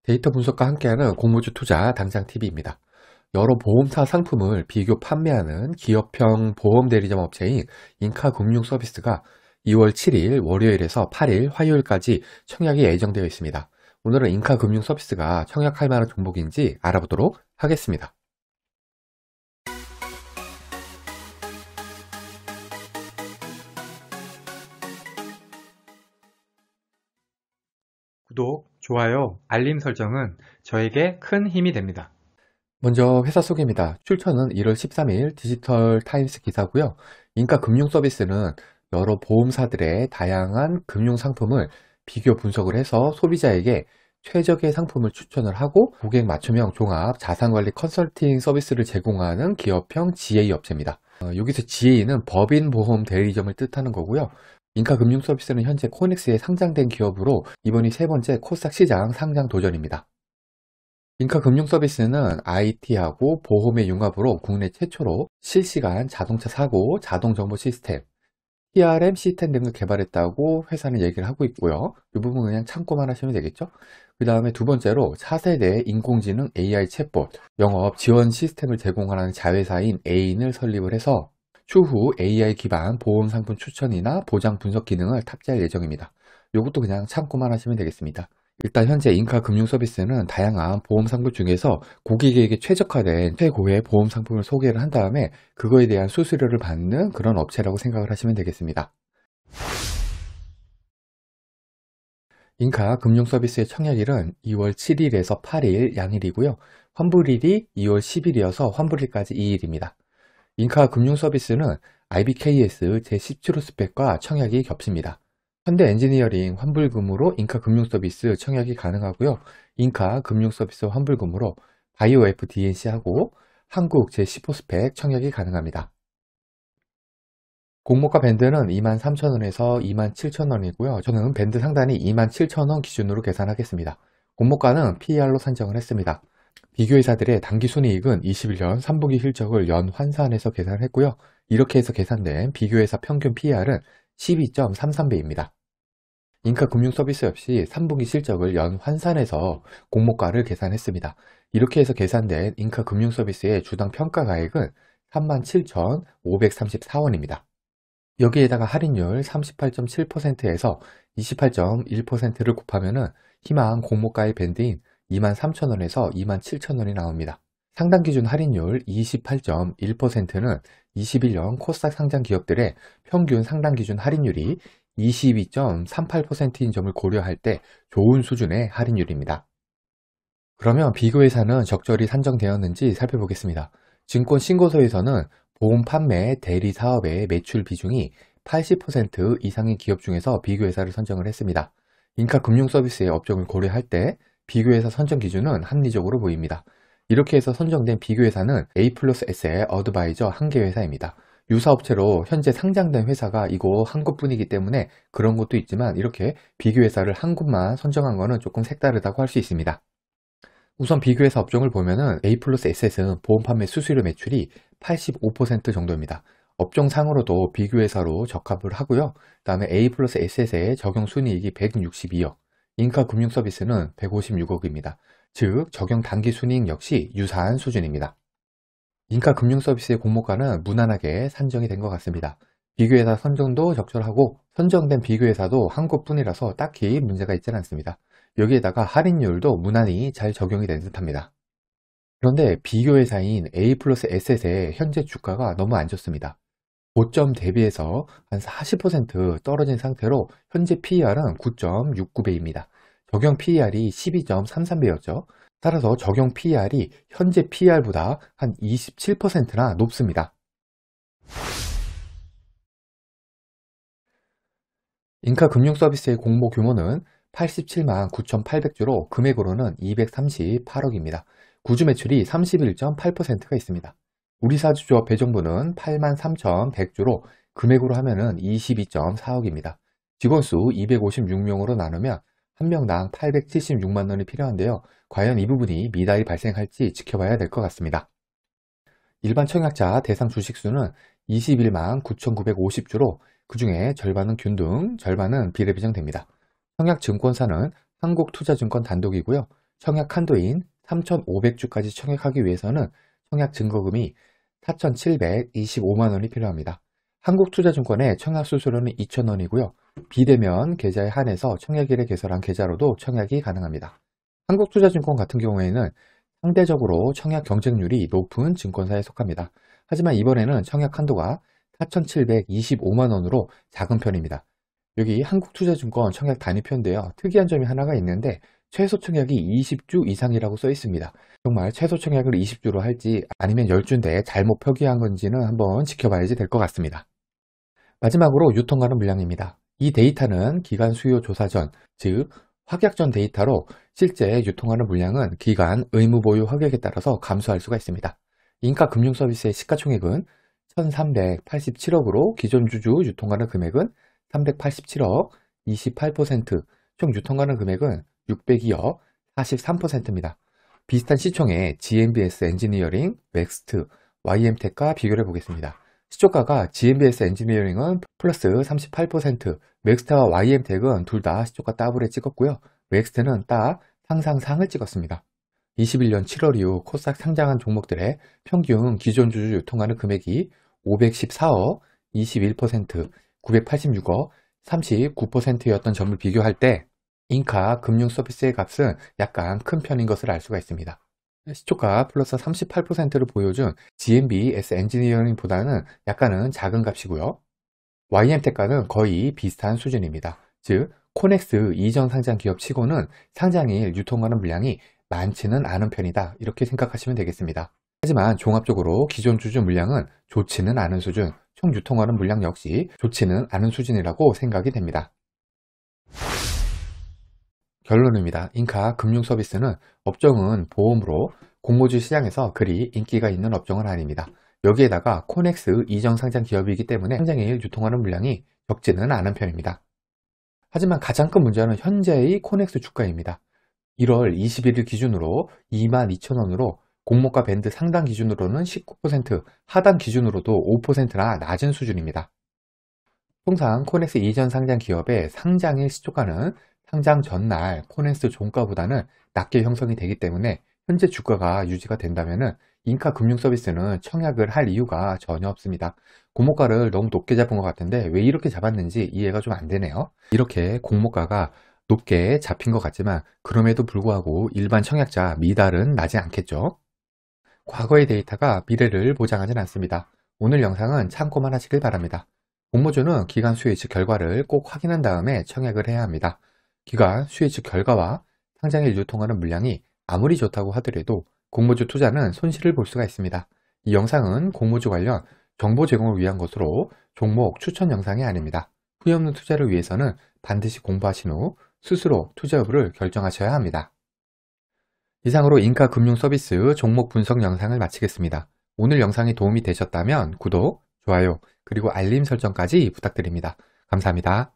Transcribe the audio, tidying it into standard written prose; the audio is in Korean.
데이터 분석과 함께하는 공모주 투자 당장 TV입니다. 여러 보험사 상품을 비교 판매하는 기업형 보험 대리점 업체인 인카금융서비스가 2월 7일 월요일에서 8일 화요일까지 청약이 예정되어 있습니다. 오늘은 인카금융서비스가 청약할 만한 종목인지 알아보도록 하겠습니다. 구독, 좋아요, 알림 설정은 저에게 큰 힘이 됩니다. 먼저 회사 소개입니다. 출처는 1월 13일 디지털 타임스 기사고요. 인카금융서비스는 여러 보험사들의 다양한 금융 상품을 비교 분석을 해서 소비자에게 최적의 상품을 추천을 하고 고객 맞춤형 종합 자산관리 컨설팅 서비스를 제공하는 기업형 GA 업체입니다. 여기서 GA는 법인보험 대리점을 뜻하는 거고요. 인카금융서비스는 현재 코넥스에 상장된 기업으로 이번이 세 번째 코스닥 시장 상장 도전입니다. 인카금융서비스는 IT하고 보험의 융합으로 국내 최초로 실시간 자동차 사고 자동정보 시스템, PRM 시스템 등을 개발했다고 회사는 얘기를 하고 있고요. 이 부분 그냥 참고만 하시면 되겠죠. 그 다음에 두 번째로 차세대 인공지능 AI 챗봇, 영업 지원 시스템을 제공하는 자회사인 에인을 설립을 해서 추후 AI 기반 보험 상품 추천이나 보장 분석 기능을 탑재할 예정입니다. 이것도 그냥 참고만 하시면 되겠습니다. 일단 현재 인카금융서비스는 다양한 보험 상품 중에서 고객에게 최적화된 최고의 보험 상품을 소개를 한 다음에 그거에 대한 수수료를 받는 그런 업체라고 생각을 하시면 되겠습니다. 인카금융서비스의 청약일은 2월 7일에서 8일 양일이고요. 환불일이 2월 10일이어서 환불일까지 2일입니다. 인카금융서비스는 IBKS 제17호 스펙과 청약이 겹칩니다. 현대 엔지니어링 환불금으로 인카금융서비스 청약이 가능하고요. 인카금융서비스 환불금으로 바이오F DNC하고 한국 제10호 스펙 청약이 가능합니다. 공모가 밴드는 23,000원에서 27,000원이고요. 저는 밴드 상단이 27,000원 기준으로 계산하겠습니다. 공모가는 PER로 산정을 했습니다. 비교회사들의 당기순이익은 21년 3분기 실적을 연 환산해서 계산했고요. 이렇게 해서 계산된 비교회사 평균 PER은 12.33배입니다. 인카금융서비스 역시 3분기 실적을 연 환산해서 공모가를 계산했습니다. 이렇게 해서 계산된 인카금융서비스의 주당 평가가액은 37,534원입니다. 여기에다가 할인율 38.7%에서 28.1%를 곱하면 희망 공모가의 밴드인 23,000원에서 27,000원이 나옵니다. 상당 기준 할인율 28.1%는 21년 코스닥 상장 기업들의 평균 상당 기준 할인율이 22.38%인 점을 고려할 때 좋은 수준의 할인율입니다. 그러면 비교회사는 적절히 산정되었는지 살펴보겠습니다. 증권신고서에서는 보험 판매 대리 사업의 매출 비중이 80% 이상인 기업 중에서 비교회사를 선정을 했습니다. 인카금융서비스의 업종을 고려할 때 비교회사 선정 기준은 합리적으로 보입니다. 이렇게 해서 선정된 비교회사는 A+S의 어드바이저 한 개 회사입니다. 유사업체로 현재 상장된 회사가 이거 한 곳뿐이기 때문에 그런 것도 있지만 이렇게 비교회사를 한 곳만 선정한 거는 조금 색다르다고 할 수 있습니다. 우선 비교회사 업종을 보면은 A+S는 보험 판매 수수료 매출이 85% 정도입니다. 업종상으로도 비교회사로 적합을 하고요. 그 다음에 A+S의 적용 순이익이 162억, 인카금융서비스는 156억입니다. 즉 적용 단기 순이익 역시 유사한 수준입니다. 인카금융서비스의 공모가는 무난하게 산정이 된 것 같습니다. 비교회사 선정도 적절하고 선정된 비교회사도 한 곳뿐이라서 딱히 문제가 있지는 않습니다. 여기에다가 할인율도 무난히 잘 적용이 된 듯합니다. 그런데 비교회사인 A+S의 현재 주가가 너무 안 좋습니다. 고점 대비해서 한 40% 떨어진 상태로 현재 PER은 9.69배입니다. 적용 PER이 12.33배였죠. 따라서 적용 PER이 현재 PER보다 한 27%나 높습니다. 인카금융서비스의 공모 규모는 87만 9,800주로 금액으로는 238억입니다. 구주 매출이 31.8%가 있습니다. 우리사주조합 배정부는 83,100주로 금액으로 하면은 22.4억입니다. 직원수 256명으로 나누면 한 명당 876만 원이 필요한데요. 과연 이 부분이 미달이 발생할지 지켜봐야 될 것 같습니다. 일반 청약자 대상 주식수는 21만 9,950주로 그 중에 절반은 균등, 절반은 비례배정됩니다. 청약증권사는 한국투자증권 단독이고요. 청약 한도인 3,500주까지 청약하기 위해서는 청약 증거금이 4,725만 원이 필요합니다. 한국투자증권의 청약 수수료는 2,000원이고요. 비대면 계좌에 한해서 청약일에 개설한 계좌로도 청약이 가능합니다. 한국투자증권 같은 경우에는 상대적으로 청약 경쟁률이 높은 증권사에 속합니다. 하지만 이번에는 청약 한도가 4,725만 원으로 작은 편입니다. 여기 한국투자증권 청약 단위표인데요. 특이한 점이 하나가 있는데 최소 청약이 20주 이상이라고 써 있습니다. 정말 최소 청약을 20주로 할지 아니면 10주인데 잘못 표기한 건지는 한번 지켜봐야지 될 것 같습니다. 마지막으로 유통가능 물량입니다. 이 데이터는 기간 수요 조사 전, 즉 확약 전 데이터로 실제 유통하는 물량은 기간 의무 보유 확약에 따라서 감소할 수가 있습니다. 인카 금융서비스의 시가총액은 1,387억으로 기존 주주 유통가능 금액은 387억, 28%, 총 유통가능 금액은 602억, 43%입니다. 비슷한 시총의 GMBS 엔지니어링, 넥스트, YM텍과 비교를 해보겠습니다. 시초가가 GMBS 엔지니어링은 플러스 38%, 넥스트와 YM텍은 둘 다 시초가 더블에 찍었고요. 넥스트는 딱 상상상을 찍었습니다. 21년 7월 이후 코스닥 상장한 종목들의 평균 기존 주주 유통하는 금액이 514억, 21%, 986억, 39%였던 점을 비교할 때 인카 금융 서비스의 값은 약간 큰 편인 것을 알 수가 있습니다. 시초가 플러스 38%를 보여준 GMBS 엔지니어링보다는 약간은 작은 값이고요. YM텍과는 거의 비슷한 수준입니다. 즉, 코넥스 이전 상장 기업 치고는 상장일 유통하는 물량이 많지는 않은 편이다. 이렇게 생각하시면 되겠습니다. 하지만 종합적으로 기존 주주 물량은 좋지는 않은 수준, 총 유통하는 물량 역시 좋지는 않은 수준이라고 생각이 됩니다. 결론입니다. 인카 금융서비스는 업종은 보험으로 공모주 시장에서 그리 인기가 있는 업종은 아닙니다. 여기에다가 코넥스 이전 상장 기업이기 때문에 상장일 유통하는 물량이 적지는 않은 편입니다. 하지만 가장 큰 문제는 현재의 코넥스 주가입니다. 1월 21일 기준으로 22,000원으로 공모가 밴드 상단 기준으로는 19%, 하단 기준으로도 5%나 낮은 수준입니다. 통상 코넥스 이전 상장 기업의 상장일 시초가는 상장 전날 코넥스 종가보다는 낮게 형성이 되기 때문에 현재 주가가 유지가 된다면 인카 금융서비스는 청약을 할 이유가 전혀 없습니다. 공모가를 너무 높게 잡은 것 같은데 왜 이렇게 잡았는지 이해가 좀 안 되네요. 이렇게 공모가가 높게 잡힌 것 같지만 그럼에도 불구하고 일반 청약자 미달은 나지 않겠죠. 과거의 데이터가 미래를 보장하진 않습니다. 오늘 영상은 참고만 하시길 바랍니다. 공모주는 기간 수요 예측 결과를 꼭 확인한 다음에 청약을 해야 합니다. 기간 수요 예측 결과와 상장일 유통하는 물량이 아무리 좋다고 하더라도 공모주 투자는 손실을 볼 수가 있습니다. 이 영상은 공모주 관련 정보 제공을 위한 것으로 종목 추천 영상이 아닙니다. 후회 없는 투자를 위해서는 반드시 공부하신 후 스스로 투자 여부를 결정하셔야 합니다. 이상으로 인카 금융 서비스 종목 분석 영상을 마치겠습니다. 오늘 영상이 도움이 되셨다면 구독, 좋아요, 그리고 알림 설정까지 부탁드립니다. 감사합니다.